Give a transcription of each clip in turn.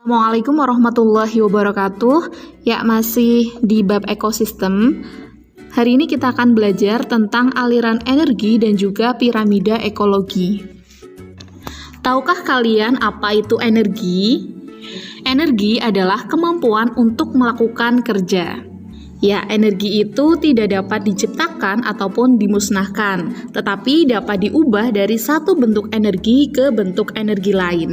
Assalamualaikum warahmatullahi wabarakatuh. Ya, masih di bab ekosistem. Hari ini kita akan belajar tentang aliran energi dan juga piramida ekologi. Tahukah kalian apa itu energi? Energi adalah kemampuan untuk melakukan kerja. Ya, energi itu tidak dapat diciptakan ataupun dimusnahkan, tetapi dapat diubah dari satu bentuk energi ke bentuk energi lain.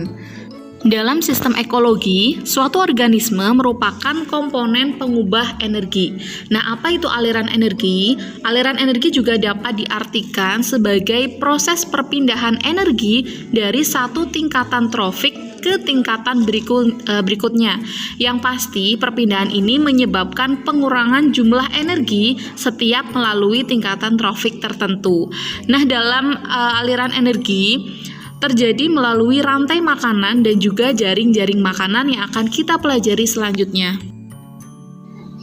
Dalam sistem ekologi, suatu organisme merupakan komponen pengubah energi. Nah, apa itu aliran energi? Aliran energi juga dapat diartikan sebagai proses perpindahan energi dari satu tingkatan trofik ke tingkatan berikutnya. Yang pasti, perpindahan ini menyebabkan pengurangan jumlah energi setiap melalui tingkatan trofik tertentu. Nah, dalam aliran energi terjadi melalui rantai makanan dan juga jaring-jaring makanan yang akan kita pelajari selanjutnya.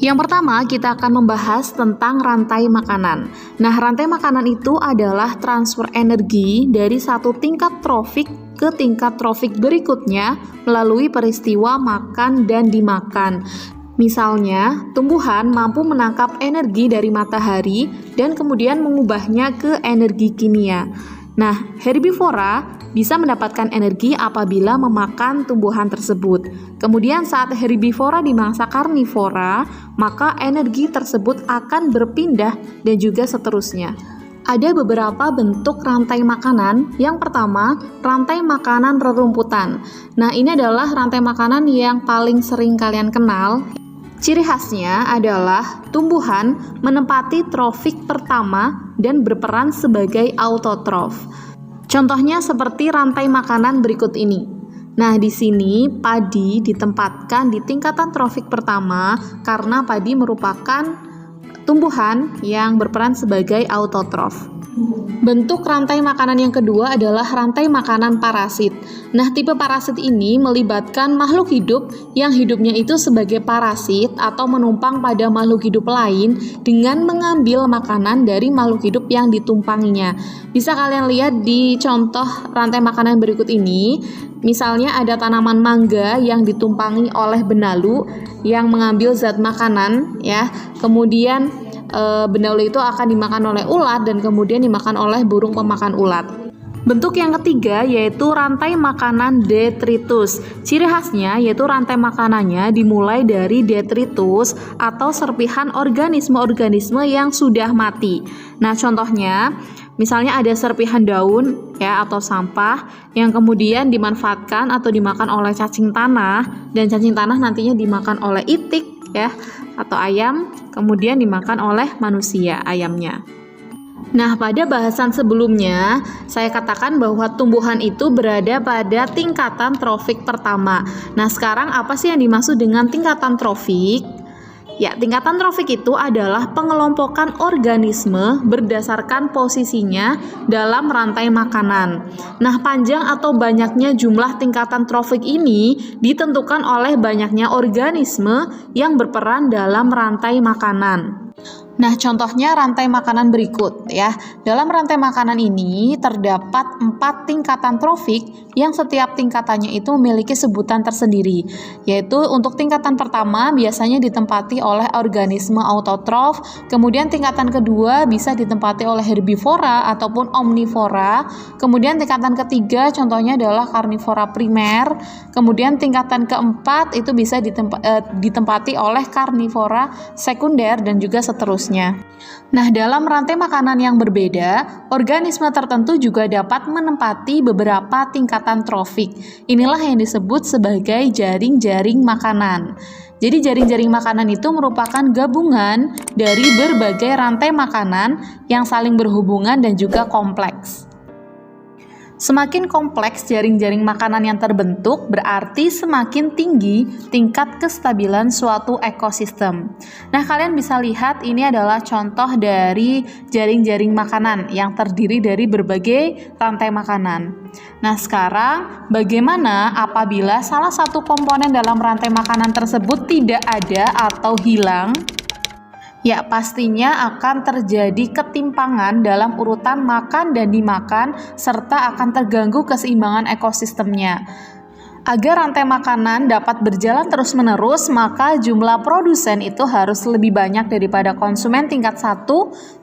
Yang pertama, kita akan membahas tentang rantai makanan. Nah, rantai makanan itu adalah transfer energi dari satu tingkat trofik ke tingkat trofik berikutnya melalui peristiwa makan dan dimakan. Misalnya, tumbuhan mampu menangkap energi dari matahari dan kemudian mengubahnya ke energi kimia. Nah, herbivora bisa mendapatkan energi apabila memakan tumbuhan tersebut. Kemudian saat herbivora dimangsa karnivora, maka energi tersebut akan berpindah dan juga seterusnya. Ada beberapa bentuk rantai makanan. Yang pertama, rantai makanan rerumputan. Nah, ini adalah rantai makanan yang paling sering kalian kenal. Ciri khasnya adalah tumbuhan menempati trofik pertama dan berperan sebagai autotrof. Contohnya seperti rantai makanan berikut ini. Nah, di sini padi ditempatkan di tingkatan trofik pertama karena padi merupakan tumbuhan yang berperan sebagai autotrof. Bentuk rantai makanan yang kedua adalah rantai makanan parasit. Nah, tipe parasit ini melibatkan makhluk hidup yang hidupnya itu sebagai parasit atau menumpang pada makhluk hidup lain dengan mengambil makanan dari makhluk hidup yang ditumpanginya. Bisa kalian lihat di contoh rantai makanan berikut ini. Misalnya ada tanaman mangga yang ditumpangi oleh benalu yang mengambil zat makanan, ya. Kemudian benalu itu akan dimakan oleh ulat dan kemudian dimakan oleh burung pemakan ulat. Bentuk yang ketiga yaitu rantai makanan detritus. Ciri khasnya yaitu rantai makanannya dimulai dari detritus atau serpihan organisme-organisme yang sudah mati. Nah, contohnya misalnya ada serpihan daun ya atau sampah yang kemudian dimanfaatkan atau dimakan oleh cacing tanah, dan cacing tanah nantinya dimakan oleh itik ya atau ayam, kemudian dimakan oleh manusia ayamnya. Nah, pada bahasan sebelumnya saya katakan bahwa tumbuhan itu berada pada tingkatan trofik pertama. Nah, sekarang apa sih yang dimaksud dengan tingkatan trofik? Ya, tingkatan trofik itu adalah pengelompokan organisme berdasarkan posisinya dalam rantai makanan. Nah, panjang atau banyaknya jumlah tingkatan trofik ini ditentukan oleh banyaknya organisme yang berperan dalam rantai makanan. Nah, contohnya rantai makanan berikut ya. Dalam rantai makanan ini terdapat 4 tingkatan trofik yang setiap tingkatannya itu memiliki sebutan tersendiri. Yaitu untuk tingkatan pertama biasanya ditempati oleh organisme autotrof, kemudian tingkatan kedua bisa ditempati oleh herbivora ataupun omnivora, kemudian tingkatan ketiga contohnya adalah karnivora primer, kemudian tingkatan keempat itu bisa ditempati oleh karnivora sekunder dan juga seterusnya. Nah, dalam rantai makanan yang berbeda, organisme tertentu juga dapat menempati beberapa tingkatan trofik. Inilah yang disebut sebagai jaring-jaring makanan. Jadi jaring-jaring makanan itu merupakan gabungan dari berbagai rantai makanan yang saling berhubungan dan juga kompleks. Semakin kompleks jaring-jaring makanan yang terbentuk, berarti semakin tinggi tingkat kestabilan suatu ekosistem. Nah, kalian bisa lihat ini adalah contoh dari jaring-jaring makanan yang terdiri dari berbagai rantai makanan. Nah, sekarang bagaimana apabila salah satu komponen dalam rantai makanan tersebut tidak ada atau hilang? Ya, pastinya akan terjadi ketimpangan dalam urutan makan dan dimakan, serta akan terganggu keseimbangan ekosistemnya. Agar rantai makanan dapat berjalan terus-menerus, maka jumlah produsen itu harus lebih banyak daripada konsumen tingkat 1,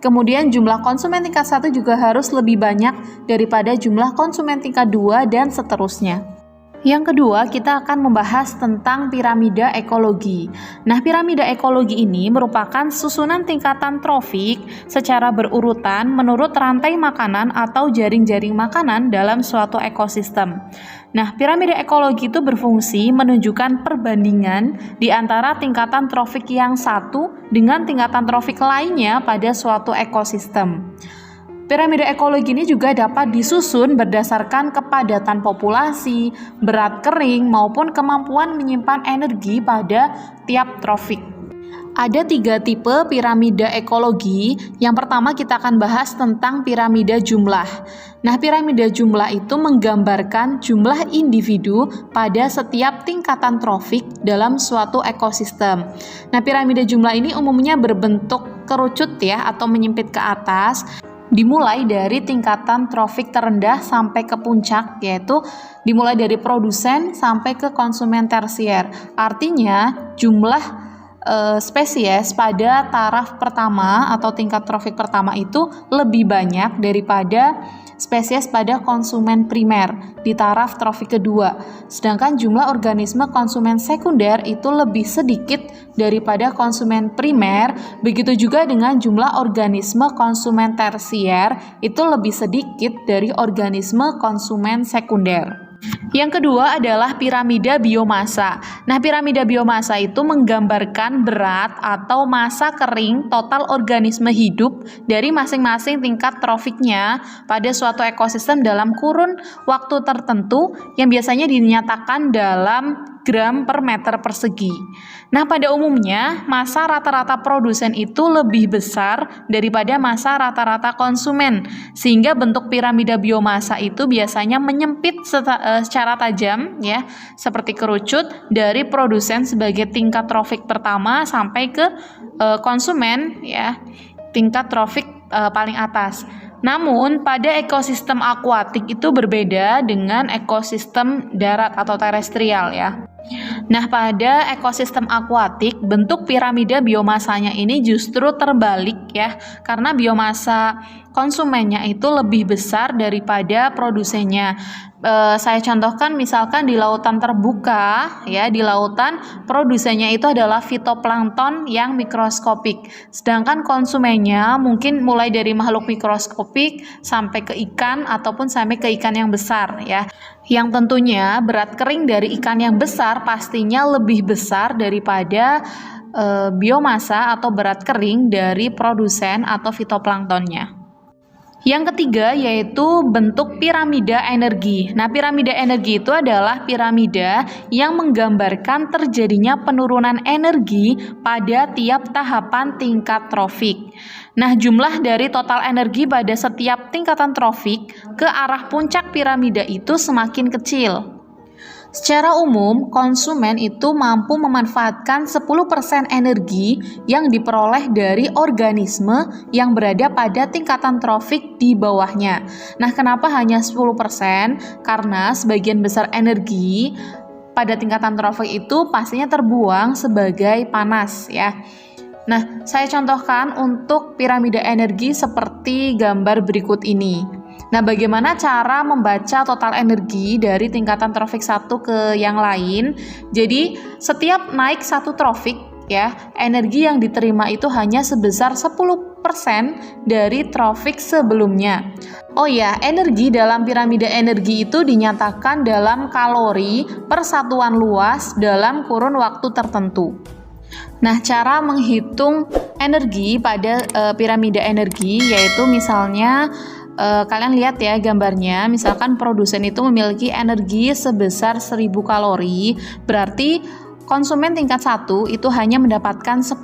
kemudian jumlah konsumen tingkat 1 juga harus lebih banyak daripada jumlah konsumen tingkat 2, dan seterusnya. Yang kedua, kita akan membahas tentang piramida ekologi. Nah, piramida ekologi ini merupakan susunan tingkatan trofik secara berurutan menurut rantai makanan atau jaring-jaring makanan dalam suatu ekosistem. Nah, piramida ekologi itu berfungsi menunjukkan perbandingan di antara tingkatan trofik yang satu dengan tingkatan trofik lainnya pada suatu ekosistem. Piramida ekologi ini juga dapat disusun berdasarkan kepadatan populasi, berat kering, maupun kemampuan menyimpan energi pada tiap trofik. Ada 3 tipe piramida ekologi. Yang pertama kita akan bahas tentang piramida jumlah. Nah, piramida jumlah itu menggambarkan jumlah individu pada setiap tingkatan trofik dalam suatu ekosistem. Nah, piramida jumlah ini umumnya berbentuk kerucut ya, atau menyempit ke atas. Dimulai dari tingkatan trofik terendah sampai ke puncak, yaitu dimulai dari produsen sampai ke konsumen tersier. Artinya jumlah spesies pada taraf pertama atau tingkat trofik pertama itu lebih banyak daripada spesies pada konsumen primer di taraf trofik kedua. Sedangkan jumlah organisme konsumen sekunder itu lebih sedikit daripada konsumen primer. Begitu juga dengan jumlah organisme konsumen tersier itu lebih sedikit dari organisme konsumen sekunder. Yang kedua adalah piramida biomasa. Nah, piramida biomasa itu menggambarkan berat atau massa kering total organisme hidup dari masing-masing tingkat trofiknya pada suatu ekosistem dalam kurun waktu tertentu yang biasanya dinyatakan dalam gram per meter persegi. Nah, pada umumnya massa rata-rata produsen itu lebih besar daripada massa rata-rata konsumen, sehingga bentuk piramida biomasa itu biasanya menyempit secara tajam ya, seperti kerucut dari produsen sebagai tingkat trofik pertama sampai ke konsumen ya, tingkat trofik paling atas. Namun pada ekosistem akuatik itu berbeda dengan ekosistem darat atau terestrial ya. Nah, pada ekosistem akuatik bentuk piramida biomasanya ini justru terbalik ya, karena biomasa konsumennya itu lebih besar daripada produsennya. Saya contohkan misalkan di lautan terbuka ya, di lautan produsennya itu adalah fitoplankton yang mikroskopik, sedangkan konsumennya mungkin mulai dari makhluk mikroskopik sampai ke ikan ataupun sampai ke ikan yang besar ya. Yang tentunya berat kering dari ikan yang besar pastinya lebih besar daripada biomasa atau berat kering dari produsen atau fitoplanktonnya. Yang ketiga yaitu bentuk piramida energi. Nah, piramida energi itu adalah piramida yang menggambarkan terjadinya penurunan energi pada tiap tahapan tingkat trofik. Nah, jumlah dari total energi pada setiap tingkatan trofik ke arah puncak piramida itu semakin kecil. Secara umum, konsumen itu mampu memanfaatkan 10% energi yang diperoleh dari organisme yang berada pada tingkatan trofik di bawahnya. Nah, kenapa hanya 10%? Karena sebagian besar energi pada tingkatan trofik itu pastinya terbuang sebagai panas ya. Nah, saya contohkan untuk piramida energi seperti gambar berikut ini. Nah, bagaimana cara membaca total energi dari tingkatan trofik satu ke yang lain? Jadi, setiap naik satu trofik ya, energi yang diterima itu hanya sebesar 10% dari trofik sebelumnya. Oh ya, energi dalam piramida energi itu dinyatakan dalam kalori per satuan luas dalam kurun waktu tertentu. Nah, cara menghitung energi pada piramida energi yaitu misalnya kalian lihat ya gambarnya, misalkan produsen itu memiliki energi sebesar 1000 kalori, berarti konsumen tingkat 1 itu hanya mendapatkan 10%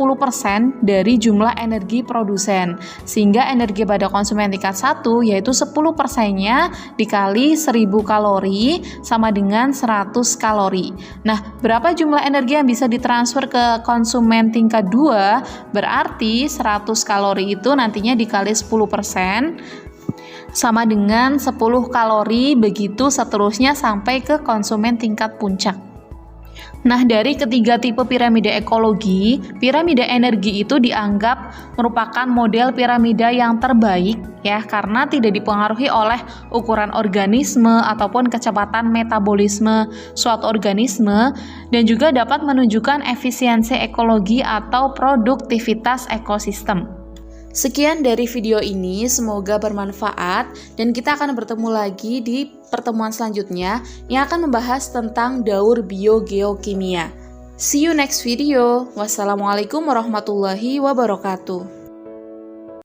dari jumlah energi produsen, sehingga energi pada konsumen tingkat 1 yaitu 10%-nya dikali 1000 kalori sama dengan 100 kalori. Nah, berapa jumlah energi yang bisa ditransfer ke konsumen tingkat 2? Berarti 100 kalori itu nantinya dikali 10%. sama dengan 10 kalori, begitu seterusnya sampai ke konsumen tingkat puncak. Nah, dari ketiga tipe piramida ekologi, piramida energi itu dianggap merupakan model piramida yang terbaik ya, karena tidak dipengaruhi oleh ukuran organisme ataupun kecepatan metabolisme suatu organisme, dan juga dapat menunjukkan efisiensi ekologi atau produktivitas ekosistem. Sekian dari video ini, semoga bermanfaat dan kita akan bertemu lagi di pertemuan selanjutnya yang akan membahas tentang daur biogeokimia. See you next video. Wassalamualaikum warahmatullahi wabarakatuh.